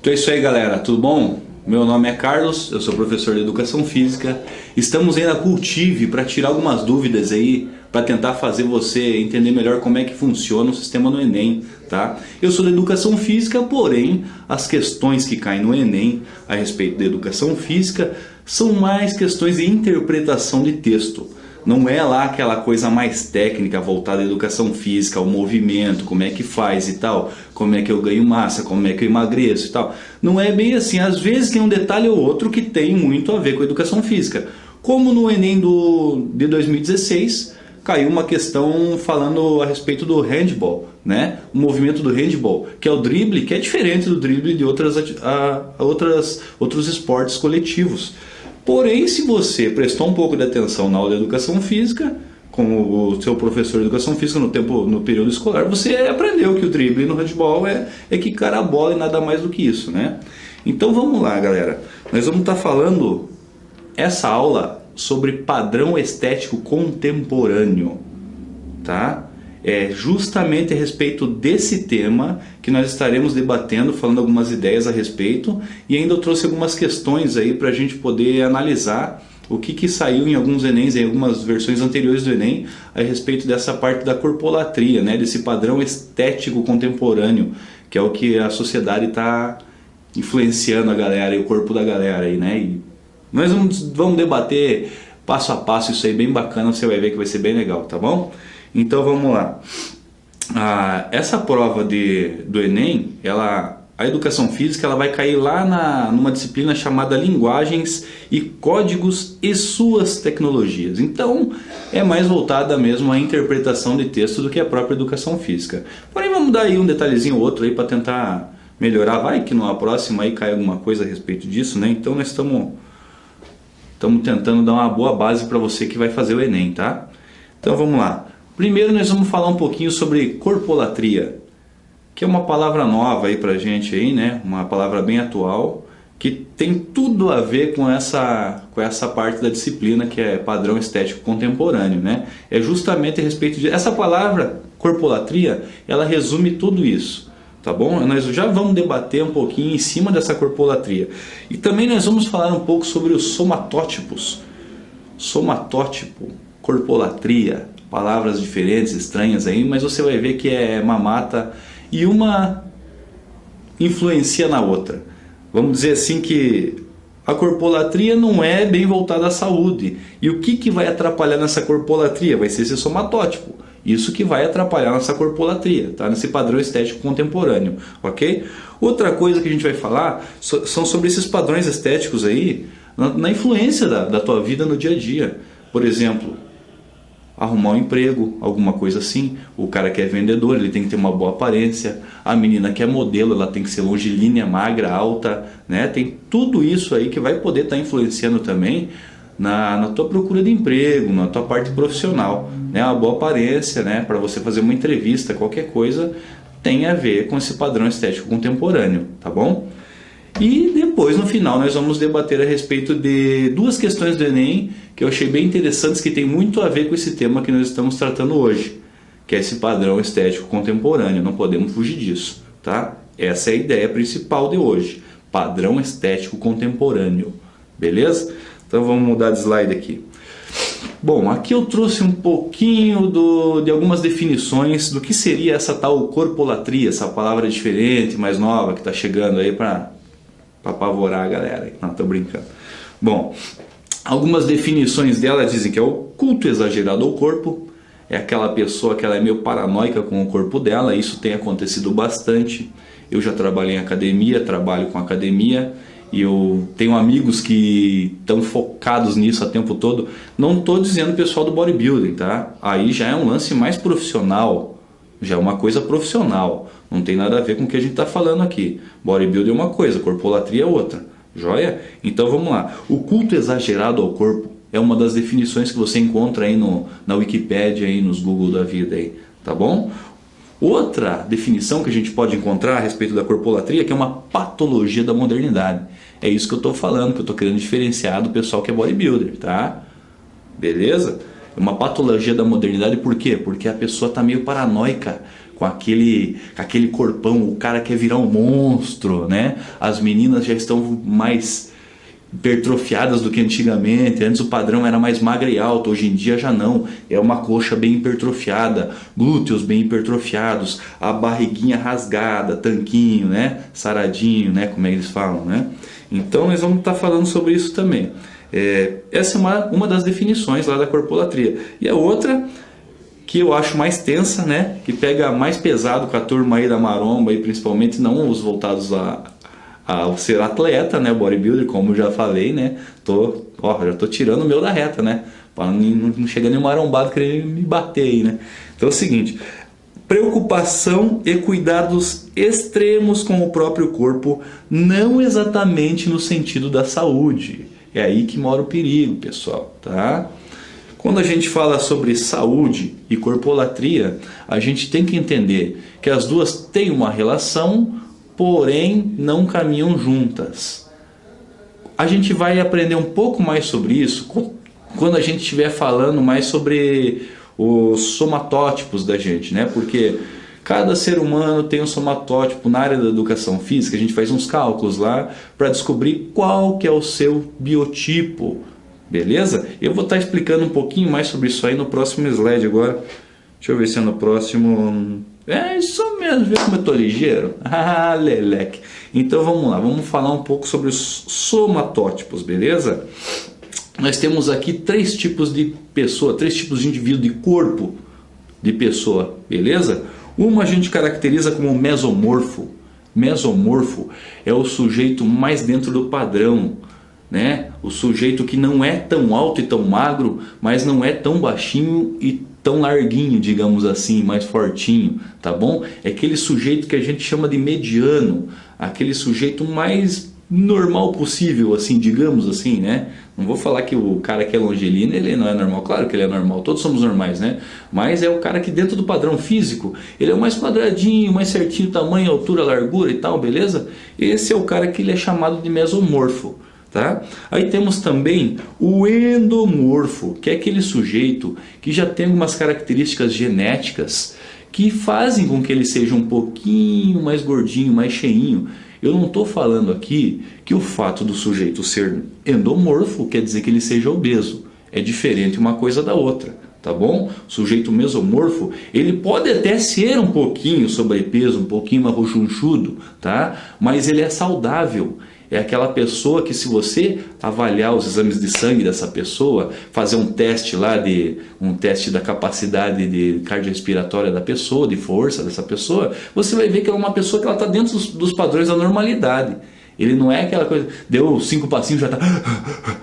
Então é isso aí, galera, tudo bom? Meu nome é Carlos, eu sou professor de Educação Física. Estamos aí na Cultive para tirar algumas dúvidas aí, para tentar fazer você entender melhor como é que funciona o sistema do Enem, tá? Eu sou da Educação Física, porém, as questões que caem no Enem a respeito da Educação Física são mais questões de interpretação de texto. Não é lá aquela coisa mais técnica voltada à educação física, ao movimento, como é que faz e tal, como é que eu ganho massa, como é que eu emagreço e tal. Não é bem assim, às vezes tem um detalhe ou outro que tem muito a ver com a educação física. Como no Enem de 2016, caiu uma questão falando a respeito do handball, né? O movimento do handball, que é o drible, que é diferente do drible de outros esportes coletivos. Porém, se você prestou um pouco de atenção na aula de Educação Física, com o seu professor de Educação Física no período escolar, você aprendeu que o drible no handball é quicar a bola e nada mais do que isso, né? Então vamos lá, galera. Nós vamos estar falando essa aula sobre padrão estético contemporâneo, tá? É justamente a respeito desse tema que nós estaremos debatendo, falando algumas ideias a respeito, e ainda eu trouxe algumas questões aí para a gente poder analisar o que saiu em alguns Enems, em algumas versões anteriores do Enem, a respeito dessa parte da corpolatria, né? Desse padrão estético contemporâneo, que é o que a sociedade está influenciando a galera e o corpo da galera aí, né? E nós vamos debater passo a passo isso aí, bem bacana, você vai ver que vai ser bem legal, tá bom? Então vamos lá. Essa prova do Enem, a educação física, ela vai cair lá numa disciplina chamada Linguagens e Códigos e Suas Tecnologias. Então é mais voltada mesmo à interpretação de texto do que a própria educação física. Porém vamos dar aí um detalhezinho ou outro aí para tentar melhorar. Vai que numa próxima aí cai alguma coisa a respeito disso, né? Então nós estamos tentando dar uma boa base para você que vai fazer o Enem, tá? Então vamos lá. Primeiro nós vamos falar um pouquinho sobre corpolatria, que é uma palavra nova aí pra gente aí, né? Uma palavra bem atual, que tem tudo a ver com essa parte da disciplina que é padrão estético contemporâneo, né? É justamente a respeito de essa palavra corpolatria, ela resume tudo isso, tá bom? Nós já vamos debater um pouquinho em cima dessa corpolatria. E também nós vamos falar um pouco sobre os somatótipos. Somatótipo, corpolatria, palavras diferentes, estranhas aí, mas você vai ver que é mamata e uma influencia na outra. Vamos dizer assim que a corpolatria não é bem voltada à saúde. E o que vai atrapalhar nessa corpolatria? Vai ser esse somatótipo. Isso que vai atrapalhar nessa corpolatria, tá? Nesse padrão estético contemporâneo, ok? Outra coisa que a gente vai falar são sobre esses padrões estéticos aí na influência da tua vida no dia a dia. Por exemplo, arrumar um emprego, alguma coisa assim. O cara que é vendedor, ele tem que ter uma boa aparência. A menina que é modelo, ela tem que ser longilínea, magra, alta, né? Tem tudo isso aí que vai poder estar influenciando também na tua procura de emprego, na tua parte profissional, né? Uma boa aparência, né? Para você fazer uma entrevista, qualquer coisa tem a ver com esse padrão estético contemporâneo, tá bom? E depois, no final, nós vamos debater a respeito de duas questões do Enem que eu achei bem interessantes, que tem muito a ver com esse tema que nós estamos tratando hoje, que é esse padrão estético contemporâneo. Não podemos fugir disso, tá? Essa é a ideia principal de hoje, padrão estético contemporâneo, beleza? Então vamos mudar de slide aqui. Bom, aqui eu trouxe um pouquinho de algumas definições do que seria essa tal corpolatria, essa palavra diferente, mais nova, que está chegando aí para apavorar a galera. Não, tô brincando. Bom, algumas definições dela dizem que é o culto exagerado ao corpo, é aquela pessoa que ela é meio paranoica com o corpo dela. Isso tem acontecido bastante. Eu já trabalhei em academia, trabalho com academia, e eu tenho amigos que estão focados nisso o tempo todo. Não estou dizendo pessoal do bodybuilding, tá? Aí já é um lance mais profissional, já é uma coisa profissional. Não tem nada a ver com o que a gente está falando aqui. Bodybuilding é uma coisa, corpolatria é outra. Joia? Então vamos lá. O culto exagerado ao corpo é uma das definições que você encontra aí na Wikipédia, aí nos Google da vida, aí, tá bom? Outra definição que a gente pode encontrar a respeito da corpolatria é que é uma patologia da modernidade. É isso que eu estou falando, que eu estou querendo diferenciar do pessoal que é bodybuilder, tá? Beleza? uma patologia da modernidade. Por quê? Porque a pessoa está meio paranoica com aquele corpão, o cara quer virar um monstro, né? As meninas já estão mais hipertrofiadas do que antigamente. Antes o padrão era mais magra e alta, hoje em dia já não. É uma coxa bem hipertrofiada, glúteos bem hipertrofiados, a barriguinha rasgada, tanquinho, né? Saradinho, né? Como é que eles falam, né? Então nós vamos estar falando sobre isso também. Essa é uma das definições lá da corpolatria. E a outra, que eu acho mais tensa, né? Que pega mais pesado com a turma aí da maromba, e principalmente não os voltados ao ser atleta, né, bodybuilder, como eu já falei, né, já tô tirando o meu da reta, né, para não chegar nenhum marombado querer me bater aí, né. Então é o seguinte: preocupação e cuidados extremos com o próprio corpo, não exatamente no sentido da saúde. É aí que mora o perigo, pessoal, tá? Quando a gente fala sobre saúde e corpolatria, a gente tem que entender que as duas têm uma relação, porém não caminham juntas. A gente vai aprender um pouco mais sobre isso quando a gente estiver falando mais sobre os somatótipos da gente, né? Porque cada ser humano tem um somatótipo. Na área da educação física, a gente faz uns cálculos lá para descobrir qual que é o seu biotipo, beleza? Eu vou estar explicando um pouquinho mais sobre isso aí no próximo slide agora. Deixa eu ver se é no próximo... É isso mesmo, vê como eu tô ligeiro? Ah, leleque. Então vamos lá, vamos falar um pouco sobre os somatótipos, beleza? Nós temos aqui 3 tipos de pessoa, 3 tipos de indivíduo, de corpo de pessoa, beleza? Uma a gente caracteriza como mesomorfo. Mesomorfo é o sujeito mais dentro do padrão, né? O sujeito que não é tão alto e tão magro, mas não é tão baixinho e tão larguinho, digamos assim, mais fortinho, tá bom? É aquele sujeito que a gente chama de mediano, aquele sujeito mais normal possível, assim, digamos assim, né? Não vou falar que o cara que é longilíneo, ele não é normal, claro que ele é normal, todos somos normais, né? Mas é o cara que dentro do padrão físico, ele é o mais quadradinho, mais certinho, tamanho, altura, largura e tal, beleza? Esse é o cara que ele é chamado de mesomorfo. Tá? Aí temos também o endomorfo, que é aquele sujeito que já tem algumas características genéticas que fazem com que ele seja um pouquinho mais gordinho, mais cheinho. Eu não estou falando aqui que o fato do sujeito ser endomorfo quer dizer que ele seja obeso. É diferente uma coisa da outra, tá bom? O sujeito mesomorfo, ele pode até ser um pouquinho sobrepeso, um pouquinho marrochunchudo, tá? Mas ele é saudável. É aquela pessoa que, se você avaliar os exames de sangue dessa pessoa, fazer um teste lá, um teste da capacidade de cardiorrespiratória da pessoa, de força dessa pessoa, você vai ver que ela é uma pessoa que está dentro dos padrões da normalidade. Ele não é aquela coisa, deu 5 passinhos já está...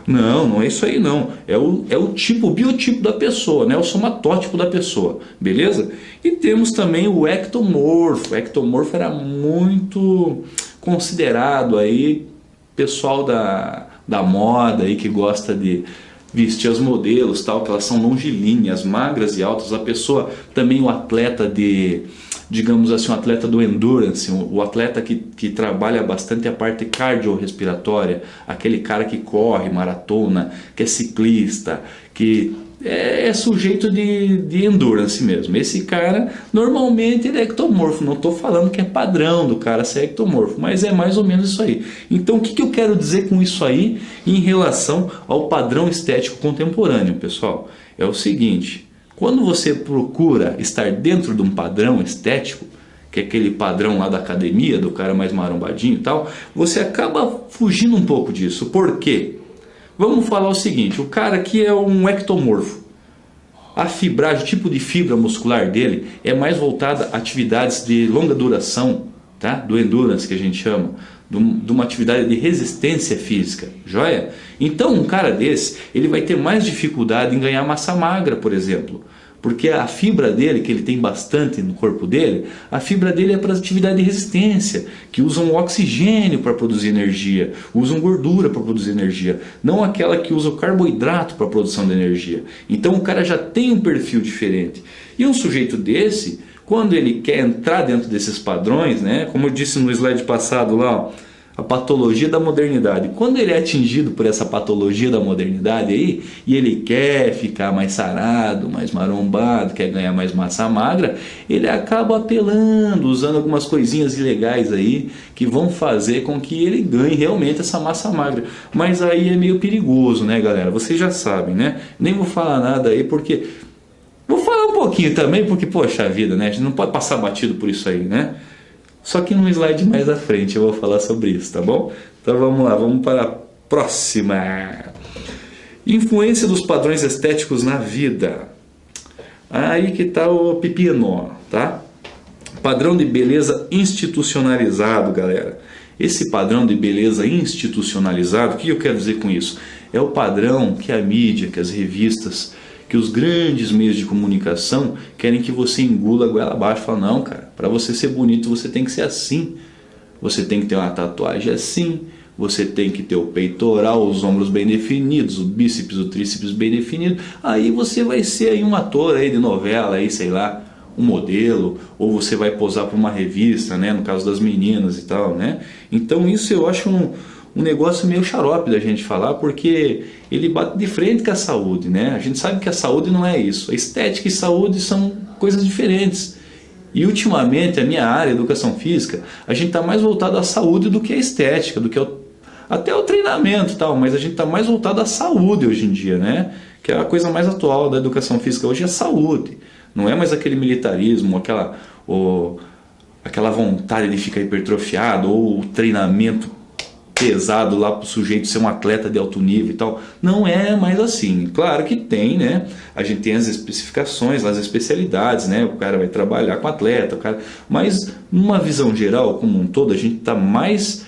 Não é isso aí não. É o tipo, o biotipo da pessoa, né? O somatótipo da pessoa, beleza? E temos também o ectomorfo. O ectomorfo era muito considerado aí, pessoal da moda aí que gosta de vestir as modelos, tal, que elas são longilíneas, magras e altas. A pessoa também, o atleta digamos assim, o atleta do endurance, o atleta que trabalha bastante a parte cardiorrespiratória, aquele cara que corre maratona, que é ciclista, que é sujeito de endurance mesmo. Esse cara, normalmente, ele é ectomorfo. Não estou falando que é padrão do cara ser ectomorfo, mas é mais ou menos isso aí. Então, o que eu quero dizer com isso aí em relação ao padrão estético contemporâneo, pessoal? É o seguinte: quando você procura estar dentro de um padrão estético, que é aquele padrão lá da academia, do cara mais marombadinho e tal, você acaba fugindo um pouco disso. Por quê? Vamos falar o seguinte: o cara aqui é um ectomorfo. A fibragem, o tipo de fibra muscular dele é mais voltada a atividades de longa duração, tá? Do endurance, que a gente chama, de uma atividade de resistência física, joia? Então um cara desse, ele vai ter mais dificuldade em ganhar massa magra, por exemplo. Porque a fibra dele, que ele tem bastante no corpo dele, a fibra dele é para atividade de resistência, que usam oxigênio para produzir energia, usam gordura para produzir energia, não aquela que usa o carboidrato para a produção de energia. Então o cara já tem um perfil diferente. E um sujeito desse, quando ele quer entrar dentro desses padrões, né, como eu disse no slide passado lá, ó, a patologia da modernidade. Quando ele é atingido por essa patologia da modernidade aí, e ele quer ficar mais sarado, mais marombado, quer ganhar mais massa magra, ele acaba apelando, usando algumas coisinhas ilegais aí, que vão fazer com que ele ganhe realmente essa massa magra. Mas aí é meio perigoso, né, galera? Vocês já sabem, né? Nem vou falar nada aí, porque... Vou falar um pouquinho também, porque, poxa vida, né? A gente não pode passar batido por isso aí, né? Só que num slide mais à frente eu vou falar sobre isso, tá bom? Então vamos lá, vamos para a próxima. Influência dos padrões estéticos na vida. Aí que tá o pepino, tá? Padrão de beleza institucionalizado, galera. Esse padrão de beleza institucionalizado, o que eu quero dizer com isso? É o padrão que a mídia, que as revistas, que os grandes meios de comunicação querem que você engula a goela abaixo. Fala, não, cara, para você ser bonito você tem que ser assim. Você tem que ter uma tatuagem assim, você tem que ter o peitoral, os ombros bem definidos, o bíceps, o tríceps bem definido. Aí você vai ser aí um ator aí de novela, aí, sei lá, um modelo, ou você vai posar para uma revista, né, no caso das meninas e tal, né? Então isso eu acho um negócio meio xarope da gente falar, porque ele bate de frente com a saúde, né? A gente sabe que a saúde não é isso. A estética e saúde são coisas diferentes. E ultimamente, a minha área, educação física, a gente está mais voltado à saúde do que à estética, do que até ao treinamento e tal, mas a gente está mais voltado à saúde hoje em dia, né? Que é a coisa mais atual da educação física hoje é a saúde. Não é mais aquele militarismo, aquela vontade de ficar hipertrofiado, ou o treinamento pesado lá para o sujeito ser um atleta de alto nível e tal. Não é mais assim. Claro que tem, né? A gente tem as especificações, as especialidades, né? O cara vai trabalhar com atleta, mas numa visão geral, como um todo, a gente está mais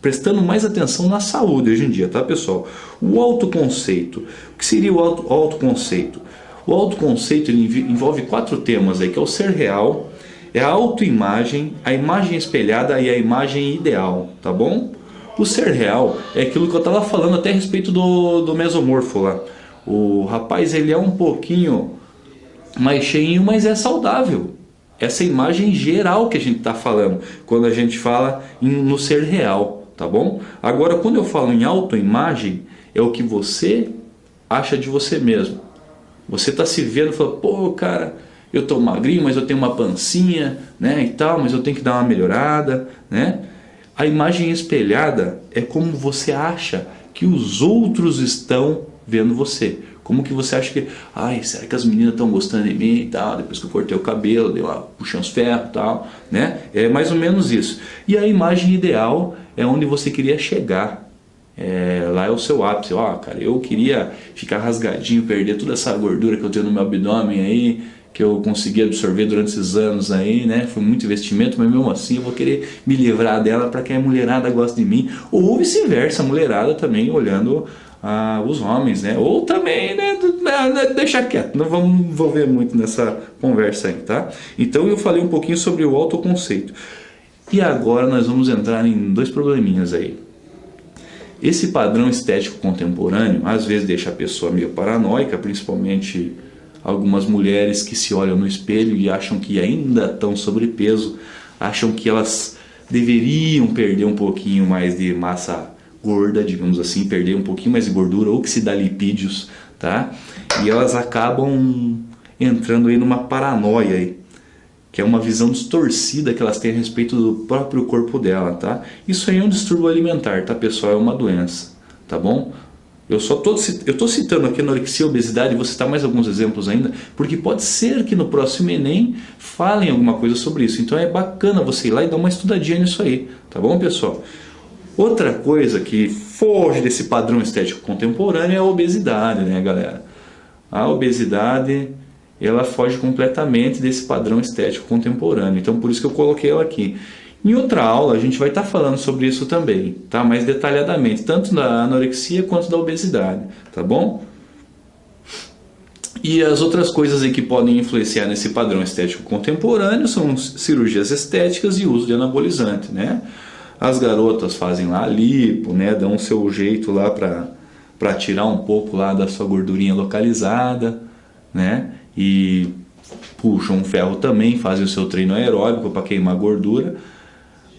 prestando mais atenção na saúde hoje em dia, tá, pessoal? O autoconceito. O que seria o autoconceito? O autoconceito ele envolve 4 temas aí, que é o ser real, é a autoimagem, a imagem espelhada e a imagem ideal, tá bom? O ser real é aquilo que eu estava falando até a respeito do mesomorfo lá. O rapaz, ele é um pouquinho mais cheinho, mas é saudável. Essa imagem geral que a gente está falando, quando a gente fala no ser real, tá bom? Agora, quando eu falo em autoimagem, é o que você acha de você mesmo. Você está se vendo e fala, pô, cara, eu estou magrinho, mas eu tenho uma pancinha, né, e tal, mas eu tenho que dar uma melhorada, né? A imagem espelhada é como você acha que os outros estão vendo você. Como que você acha que, ai, será que as meninas estão gostando de mim e tal, depois que eu cortei o cabelo, dei uma puxão os ferros e tal, né? É mais ou menos isso. E a imagem ideal é onde você queria chegar. Lá é o seu ápice. Ó, cara, eu queria ficar rasgadinho, perder toda essa gordura que eu tenho no meu abdômen aí, que eu consegui absorver durante esses anos aí, né? Foi muito investimento, mas mesmo assim eu vou querer me livrar dela para que a mulherada goste de mim. Ou vice-versa, a mulherada também olhando os homens, né? Ou também, né? Deixa quieto, não vamos envolver muito nessa conversa aí, tá? Então eu falei um pouquinho sobre o autoconceito. E agora nós vamos entrar em 2 probleminhas aí. Esse padrão estético contemporâneo às vezes deixa a pessoa meio paranoica, principalmente algumas mulheres que se olham no espelho e acham que ainda estão sobrepeso, acham que elas deveriam perder um pouquinho mais de massa gorda, digamos assim, perder um pouquinho mais de gordura, oxidar lipídios, tá? E elas acabam entrando aí numa paranoia aí, que é uma visão distorcida que elas têm a respeito do próprio corpo dela, tá? Isso aí é um distúrbio alimentar, tá, pessoal? É uma doença, tá bom? Eu estou citando aqui anorexia e obesidade, vou citar mais alguns exemplos ainda, porque pode ser que no próximo Enem falem alguma coisa sobre isso. Então é bacana você ir lá e dar uma estudadinha nisso aí, tá bom, pessoal? Outra coisa que foge desse padrão estético contemporâneo é a obesidade, né, galera? A obesidade, ela foge completamente desse padrão estético contemporâneo. Então por isso que eu coloquei ela aqui. Em outra aula a gente vai estar falando sobre isso também, tá? Mais detalhadamente, tanto da anorexia quanto da obesidade, tá bom? E as outras coisas aí que podem influenciar nesse padrão estético contemporâneo são cirurgias estéticas e uso de anabolizante, né? As garotas fazem lá a lipo, né? Dão o seu jeito lá para tirar um pouco lá da sua gordurinha localizada, né? E puxam um ferro também, fazem o seu treino aeróbico para queimar gordura.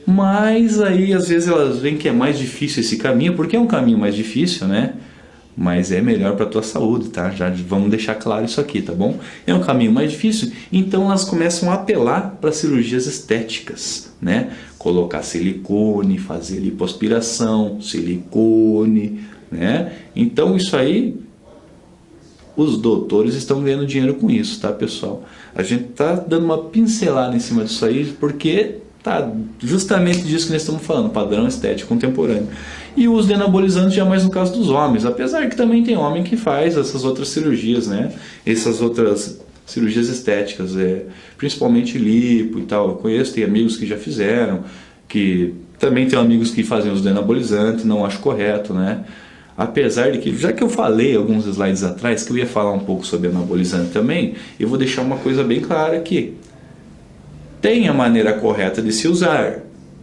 Mas aí às vezes elas veem que é mais difícil esse caminho, porque é um caminho mais difícil, né? Mas é melhor para a tua saúde, tá? Já vamos deixar claro isso aqui, tá bom? É um caminho mais difícil, então elas começam a apelar para cirurgias estéticas, né? Colocar silicone, fazer lipoaspiração, silicone, né? Então isso aí, os doutores estão ganhando dinheiro com isso, tá, pessoal? A gente tá dando uma pincelada em cima disso aí, porque tá justamente disso que nós estamos falando, padrão estético contemporâneo. E o uso de anabolizantes já mais no caso dos homens, apesar que também tem homem que faz essas outras cirurgias, né? Essas outras cirurgias estéticas, principalmente lipo e tal. Eu conheço, tem amigos que já fizeram, que também tem amigos que fazem uso de anabolizante, não acho correto, né? Apesar de que, já que eu falei alguns slides atrás que eu ia falar um pouco sobre anabolizante também, eu vou deixar uma coisa bem clara aqui. Tem a maneira correta de se usar,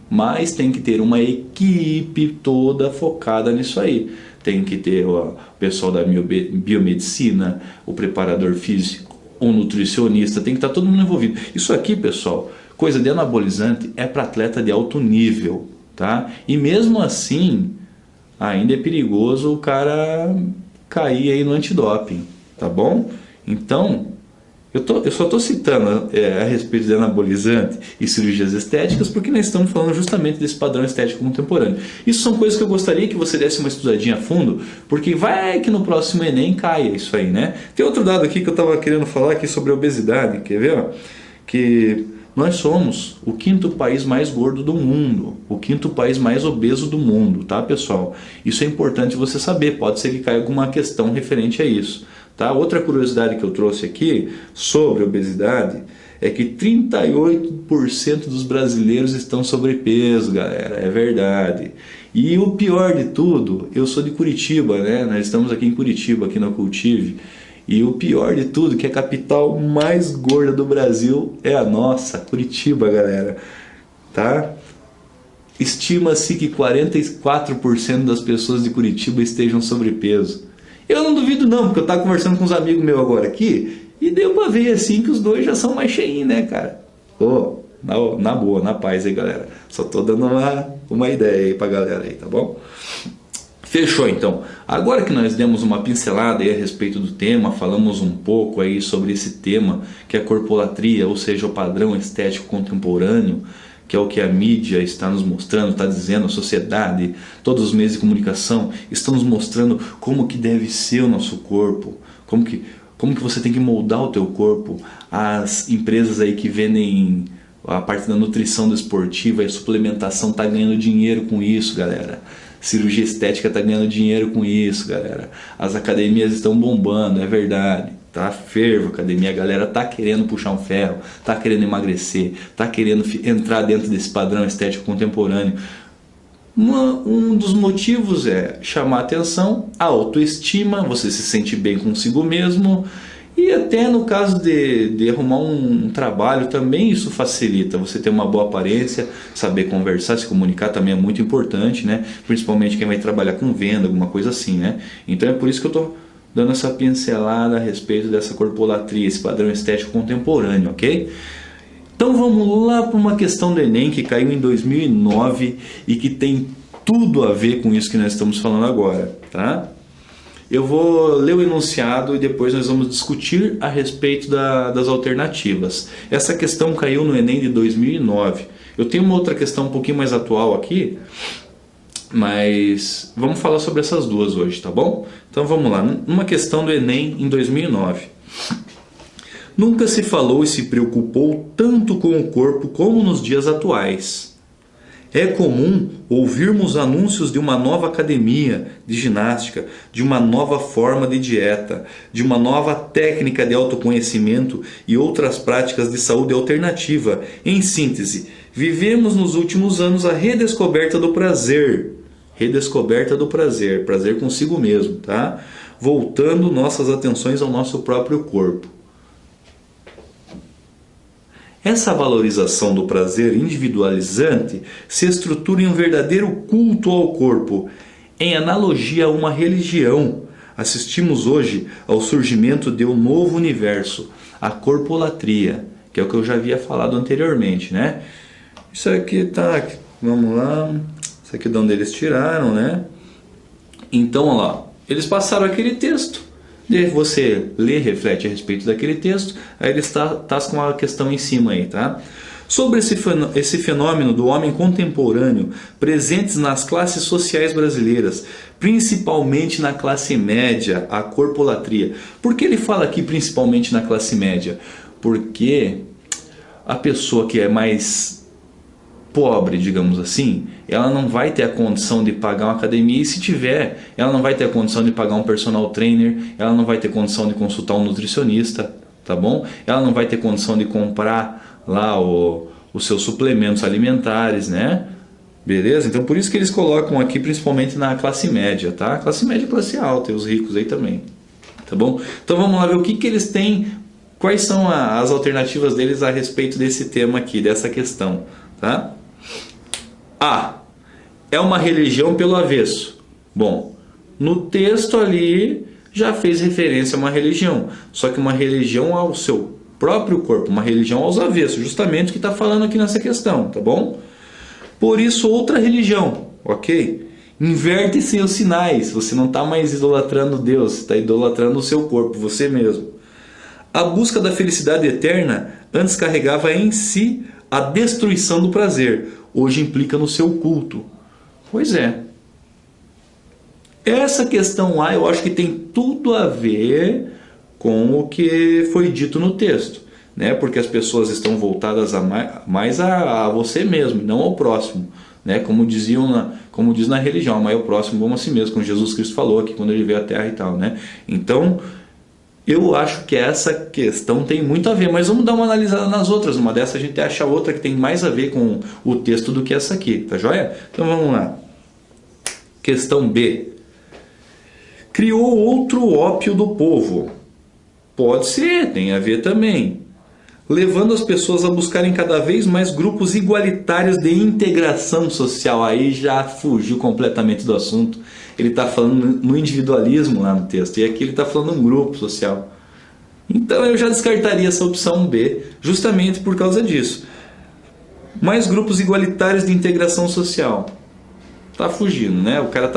mas tem que ter uma equipe toda focada nisso aí. Tem que ter o pessoal da biomedicina, o preparador físico, o nutricionista, tem que estar todo mundo envolvido. Isso aqui, pessoal, coisa de anabolizante é para atleta de alto nível, tá? E mesmo assim, ainda é perigoso o cara cair aí no antidoping, tá bom? Então, eu só estou citando a respeito de anabolizante e cirurgias estéticas porque nós estamos falando justamente desse padrão estético contemporâneo. Isso são coisas que eu gostaria que você desse uma estudadinha a fundo, porque vai que no próximo Enem caia isso aí, né? Tem outro dado aqui que eu estava querendo falar aqui sobre a obesidade, quer ver? Que nós somos o 5º país mais gordo do mundo, o 5º país mais obeso do mundo, tá, pessoal? Isso é importante você saber, pode ser que caia alguma questão referente a isso. Tá? Outra curiosidade que eu trouxe aqui sobre obesidade é que 38% dos brasileiros estão sobrepeso, galera, é verdade. E o pior de tudo, eu sou de Curitiba, né? Nós estamos aqui em Curitiba, aqui na Cultive, e o pior de tudo, que a capital mais gorda do Brasil é a nossa, Curitiba, galera, tá? Estima-se que 44% das pessoas de Curitiba estejam sobrepeso. Eu não duvido não, porque eu estava conversando com uns amigos meus agora aqui e deu para ver assim que os dois já são mais cheinhos, né, cara? Pô, na boa, na paz aí, galera. Só tô dando uma ideia aí pra galera aí, tá bom? Fechou então. Agora que nós demos uma pincelada aí a respeito do tema, falamos um pouco aí sobre esse tema que é a corpolatria, ou seja, o padrão estético contemporâneo, que é o que a mídia está nos mostrando, está dizendo, a sociedade, todos os meios de comunicação estão nos mostrando como que deve ser o nosso corpo, como que você tem que moldar o teu corpo. As empresas aí que vendem a parte da nutrição desportiva e a suplementação está ganhando dinheiro com isso, galera. Cirurgia estética está ganhando dinheiro com isso, galera. As academias estão bombando, é verdade. Tá fervo a academia, a galera tá querendo puxar um ferro, tá querendo emagrecer, tá querendo entrar dentro desse padrão estético contemporâneo. Um dos motivos é chamar atenção, a autoestima, você se sente bem consigo mesmo, e até no caso de arrumar um trabalho também isso facilita, você ter uma boa aparência, saber conversar, se comunicar também é muito importante, né? Principalmente quem vai trabalhar com venda, alguma coisa assim, né? Então é por isso que eu tô dando essa pincelada a respeito dessa corpolatria, esse padrão estético contemporâneo, ok? Então vamos lá para uma questão do Enem que caiu em 2009 e que tem tudo a ver com isso que nós estamos falando agora, tá? Eu vou ler o enunciado e depois nós vamos discutir a respeito das alternativas. Essa questão caiu no Enem de 2009. Eu tenho uma outra questão um pouquinho mais atual aqui, mas vamos falar sobre essas duas hoje, tá bom? Então vamos lá, uma questão do Enem em 2009. Nunca se falou e se preocupou tanto com o corpo como nos dias atuais. É comum ouvirmos anúncios de uma nova academia de ginástica, de uma nova forma de dieta, de uma nova técnica de autoconhecimento e outras práticas de saúde alternativa. Em síntese, vivemos nos últimos anos a redescoberta do prazer. Redescoberta do prazer, prazer consigo mesmo, tá? Voltando nossas atenções ao nosso próprio corpo. Essa valorização do prazer individualizante se estrutura em um verdadeiro culto ao corpo, em analogia a uma religião. Assistimos hoje ao surgimento de um novo universo, a corpolatria, que é o que eu já havia falado anteriormente, né? Isso aqui tá Vamos lá. Isso aqui é de onde eles tiraram, né? Então, olha lá. Eles passaram aquele texto. Você lê, reflete a respeito daquele texto. Aí eles tascam a questão em cima aí, tá? Sobre esse fenômeno do homem contemporâneo presentes nas classes sociais brasileiras, principalmente na classe média, a corpolatria. Por que ele fala aqui principalmente na classe média? Porque a pessoa que é mais pobre, digamos assim, ela não vai ter a condição de pagar uma academia, e se tiver, ela não vai ter a condição de pagar um personal trainer, ela não vai ter condição de consultar um nutricionista, tá bom? Ela não vai ter condição de comprar lá os seus suplementos alimentares, né? Beleza? Então por isso que eles colocam aqui principalmente na classe média, tá? Classe média e classe alta, e os ricos aí também, tá bom? Então vamos lá ver o que eles têm, quais são as alternativas deles a respeito desse tema aqui, dessa questão, tá? A. É uma religião pelo avesso. Bom, no texto ali já fez referência a uma religião, só que uma religião ao seu próprio corpo, uma religião aos avessos, justamente o que está falando aqui nessa questão, tá bom? Por isso, outra religião, ok? Inverte-se os sinais, você não está mais idolatrando Deus, você está idolatrando o seu corpo, você mesmo. A busca da felicidade eterna antes carregava em si a destruição do prazer, hoje implica no seu culto. Pois é. Essa questão A eu acho que tem tudo a ver com o que foi dito no texto, né? Porque as pessoas estão voltadas mais a você mesmo, não ao próximo, né? Como diz na religião, amai ao próximo como a si mesmo, como Jesus Cristo falou aqui quando ele veio à Terra e tal, né? Então, eu acho que essa questão tem muito a ver, mas vamos dar uma analisada nas outras. Uma dessas a gente acha outra que tem mais a ver com o texto do que essa aqui, tá joia? Então vamos lá. Questão B. Criou outro ópio do povo. Pode ser, tem a ver também. Levando as pessoas a buscarem cada vez mais grupos igualitários de integração social. Aí já fugiu completamente do assunto. Ele está falando no individualismo lá no texto, e aqui ele está falando um grupo social. Então eu já descartaria essa opção B, justamente por causa disso. Mais grupos igualitários de integração social. Está fugindo, né? O cara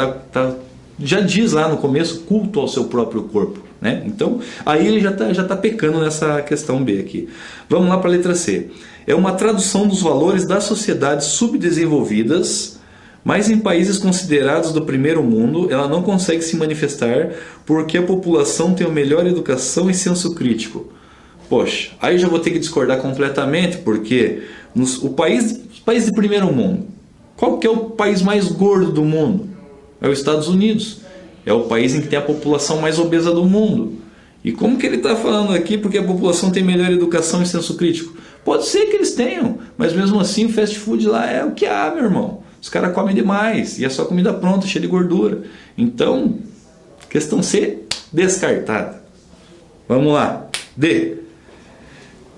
já diz lá no começo, culto ao seu próprio corpo, né? Então, aí ele já tá pecando nessa questão B aqui. Vamos lá para a letra C. É uma tradução dos valores das sociedades subdesenvolvidas, mas em países considerados do primeiro mundo, ela não consegue se manifestar porque a população tem a melhor educação e senso crítico. Poxa, aí eu já vou ter que discordar completamente, porque os países de primeiro mundo, qual que é o país mais gordo do mundo? É os Estados Unidos. É o país em que tem a população mais obesa do mundo. E como que ele está falando aqui porque a população tem melhor educação e senso crítico? Pode ser que eles tenham, mas mesmo assim o fast food lá é o que há, meu irmão. Os caras comem demais e é só comida pronta, cheia de gordura. Então, questão C, descartada. Vamos lá. D.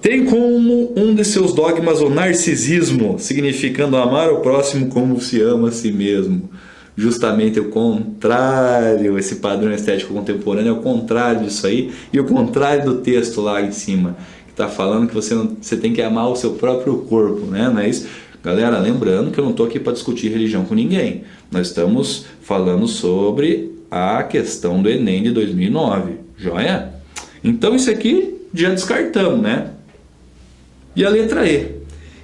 Tem como um de seus dogmas o narcisismo, significando amar o próximo como se ama a si mesmo. Justamente o contrário, esse padrão estético contemporâneo é o contrário disso aí, e o contrário do texto lá em cima, que está falando que você tem que amar o seu próprio corpo, né? Não é isso? Galera, lembrando que eu não estou aqui para discutir religião com ninguém. Nós estamos falando sobre a questão do Enem de 2009, joia? Então isso aqui já descartamos, né? E a letra E.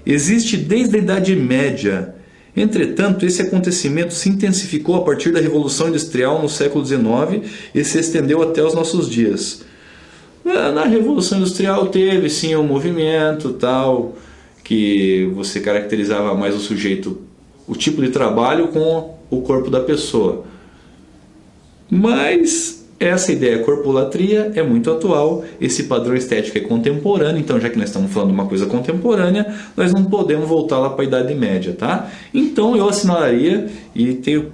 Existe desde a Idade Média. Entretanto, esse acontecimento se intensificou a partir da Revolução Industrial no século XIX e se estendeu até os nossos dias. Na Revolução Industrial teve sim um movimento tal, que você caracterizava mais o sujeito, o tipo de trabalho com o corpo da pessoa. Mas essa ideia corpolatria é muito atual, esse padrão estético é contemporâneo, então já que nós estamos falando de uma coisa contemporânea, nós não podemos voltar lá para a Idade Média, tá? Então eu assinalaria e tenho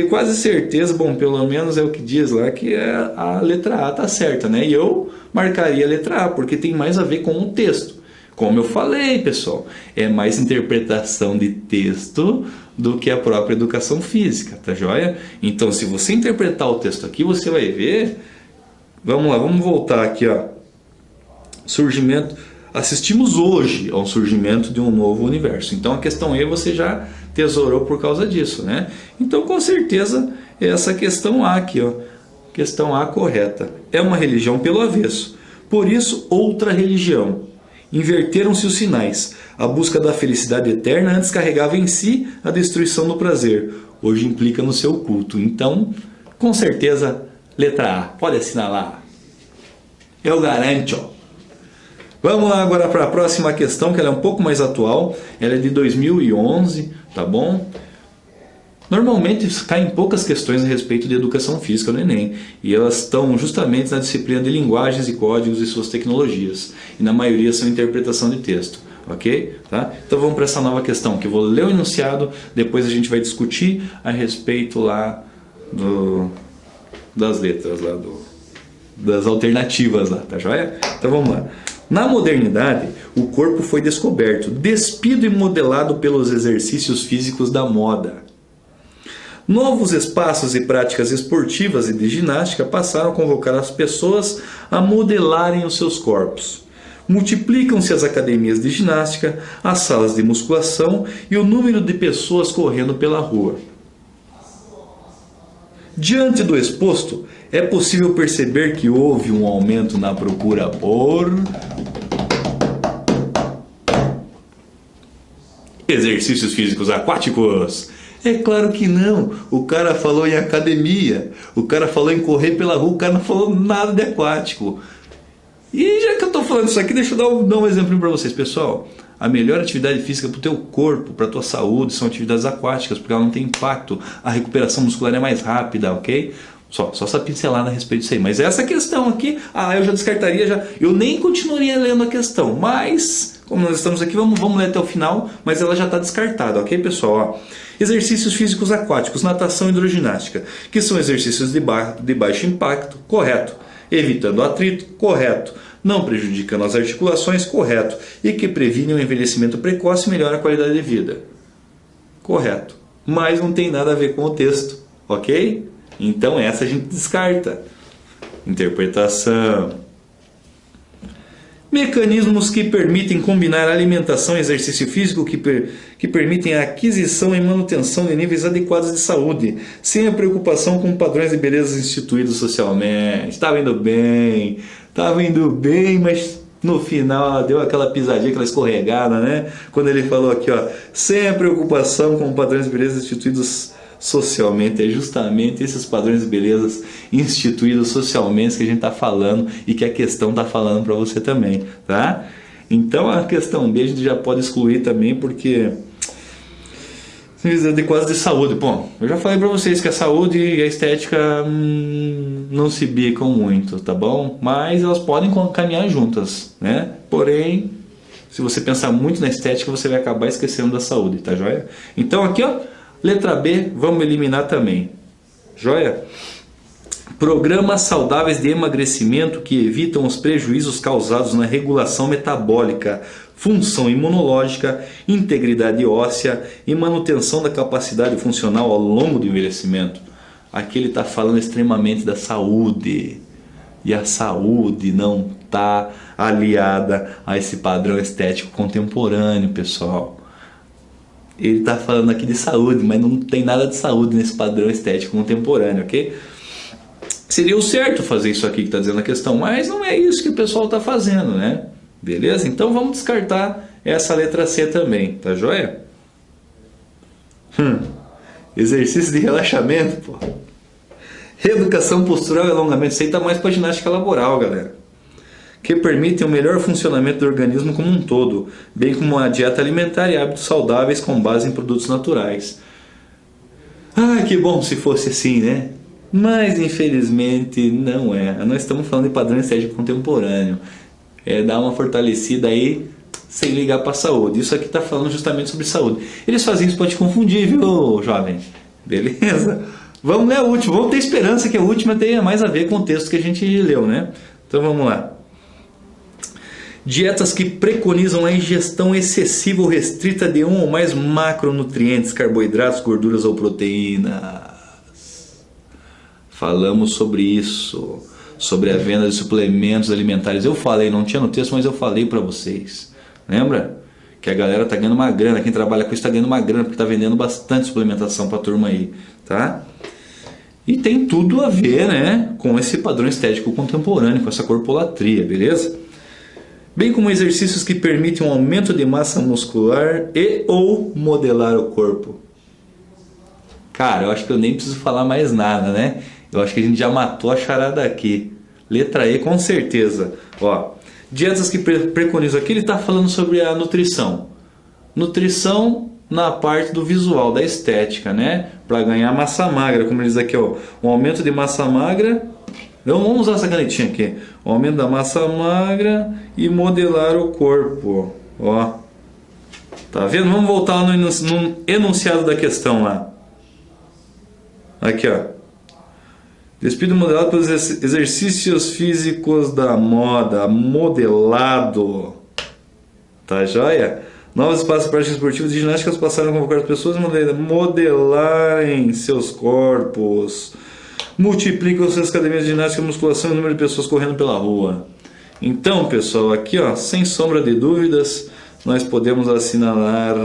quase certeza, bom, pelo menos é o que diz lá, que a letra A está certa, né? E eu marcaria a letra A, porque tem mais a ver com o texto. Como eu falei, pessoal, é mais interpretação de texto do que a própria educação física, tá joia? Então, se você interpretar o texto aqui, você vai ver... Vamos lá, vamos voltar aqui, ó. Surgimento... assistimos hoje ao surgimento de um novo universo. Então a questão E você já tesourou por causa disso, né? Então com certeza essa questão A aqui, ó, questão A correta. É uma religião pelo avesso. Por isso, outra religião. Inverteram-se os sinais. A busca da felicidade eterna antes carregava em si a destruição do prazer. Hoje implica no seu culto. Então, com certeza, letra A. Pode assinalar. Eu garanto. Vamos lá agora para a próxima questão, que ela é um pouco mais atual. Ela é de 2011, tá bom? Normalmente caem poucas questões a respeito de educação física no Enem, e elas estão justamente na disciplina de linguagens e códigos e suas tecnologias, e na maioria são interpretação de texto, ok? Tá? Então vamos para essa nova questão, que eu vou ler o enunciado, depois a gente vai discutir a respeito lá das letras, lá das alternativas lá, tá joia? Então vamos lá. Na modernidade, o corpo foi descoberto, despido e modelado pelos exercícios físicos da moda. Novos espaços e práticas esportivas e de ginástica passaram a convocar as pessoas a modelarem os seus corpos. Multiplicam-se as academias de ginástica, as salas de musculação e o número de pessoas correndo pela rua. Diante do exposto, é possível perceber que houve um aumento na procura por exercícios físicos aquáticos. É claro que não. O cara falou em academia, o cara falou em correr pela rua, o cara não falou nada de aquático. E já que eu estou falando isso aqui, deixa eu dar um exemplo para vocês, pessoal. A melhor atividade física para o teu corpo, para a tua saúde, são atividades aquáticas, porque ela não tem impacto, a recuperação muscular é mais rápida, ok? Só essa pincelada a respeito disso aí. Mas essa questão aqui, eu já descartaria, eu nem continuaria lendo a questão, mas como nós estamos aqui, vamos ler até o final, mas ela já está descartada, ok, pessoal? Exercícios físicos aquáticos, natação e hidroginástica, que são exercícios de baixo impacto, correto. Evitando atrito, correto. Não prejudicando as articulações, correto. E que previnem o envelhecimento precoce e melhora a qualidade de vida, correto. Mas não tem nada a ver com o texto, ok? Então essa a gente descarta. Interpretação. Mecanismos que permitem combinar alimentação e exercício físico que permitem a aquisição e manutenção de níveis adequados de saúde, sem a preocupação com padrões de beleza instituídos socialmente. Estava indo bem, mas no final deu aquela pisadinha, aquela escorregada, né? Quando ele falou aqui, ó, sem a preocupação com padrões de beleza instituídos socialmente. É justamente esses padrões de beleza instituídos socialmente que a gente está falando e que a questão está falando para você também, tá? Então a questão B a gente já pode excluir também, porque adequados de saúde. Bom, eu já falei para vocês que a saúde e a estética não se bicam muito, tá bom? Mas elas podem caminhar juntas, né? Porém, se você pensar muito na estética, você vai acabar esquecendo da saúde, tá joia? Então aqui, ó, letra B, vamos eliminar também. Joia? Programas saudáveis de emagrecimento que evitam os prejuízos causados na regulação metabólica, função imunológica, integridade óssea e manutenção da capacidade funcional ao longo do envelhecimento. Aqui ele está falando extremamente da saúde. E a saúde não está aliada a esse padrão estético contemporâneo, pessoal. Ele está falando aqui de saúde, mas não tem nada de saúde nesse padrão estético contemporâneo, ok? Seria o certo fazer isso aqui que está dizendo a questão, mas não é isso que o pessoal está fazendo, né? Beleza? Então vamos descartar essa letra C também, tá joia? Exercício de relaxamento, pô. Reeducação postural e alongamento, isso aí está mais para ginástica laboral, galera. Que permitem o melhor funcionamento do organismo como um todo, bem como uma dieta alimentar e hábitos saudáveis com base em produtos naturais. Que bom se fosse assim, né? Mas infelizmente não é. Nós estamos falando de padrão estético contemporâneo. Dar uma fortalecida aí sem ligar para a saúde. Isso aqui está falando justamente sobre saúde. Eles fazem isso para te confundir, viu, jovem? Beleza? Vamos ler a última. Vamos ter esperança que a última tenha mais a ver com o texto que a gente leu, né? Então vamos lá. Dietas que preconizam a ingestão excessiva ou restrita de um ou mais macronutrientes, carboidratos, gorduras ou proteínas. Falamos sobre isso. sobre a venda de suplementos alimentares. Eu falei, não tinha no texto, mas eu falei para vocês. Lembra? Que a galera tá ganhando uma grana, quem trabalha com isso tá ganhando uma grana, porque tá vendendo bastante suplementação pra turma aí, tá? E tem tudo a ver, né, com esse padrão estético contemporâneo, com essa corpolatria, beleza? Bem como exercícios que permitem um aumento de massa muscular e ou modelar o corpo. Cara, eu acho que eu nem preciso falar mais nada, né? Eu acho que a gente já matou a charada aqui. Letra E, com certeza. Ó, dietas que preconizam aqui, ele está falando sobre a nutrição. Nutrição na parte do visual, da estética, né? Para ganhar massa magra, como ele diz aqui, ó. Um aumento de massa magra. Então vamos usar essa canetinha aqui. Um aumento da massa magra e modelar o corpo. Ó. Tá vendo? Vamos voltar no enunciado da questão lá. Aqui, ó. Despido modelado pelos exercícios físicos da moda. Modelado. Tá joia? Novos espaços práticos esportivos e ginásticas passaram a convocar as pessoas a modelarem seus corpos. Multiplicam suas academias de ginástica e musculação e o número de pessoas correndo pela rua. Então, pessoal, aqui, ó, sem sombra de dúvidas, nós podemos assinalar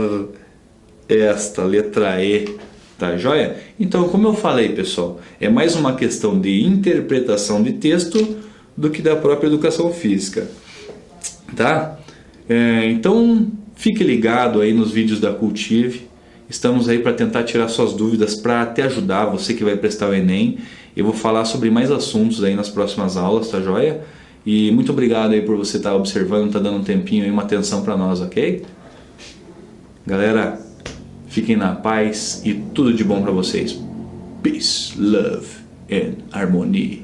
esta letra E. Tá joia? Então, como eu falei, pessoal, é mais uma questão de interpretação de texto do que da própria educação física. Tá? Então, fique ligado aí nos vídeos da Cultive. Estamos aí para tentar tirar suas dúvidas, para até ajudar você que vai prestar o Enem. Eu vou falar sobre mais assuntos aí nas próximas aulas, tá joia? E muito obrigado aí por você estar observando, tá dando um tempinho aí, uma atenção para nós, ok? Galera, fiquem na paz e tudo de bom para vocês. Peace, love and harmony.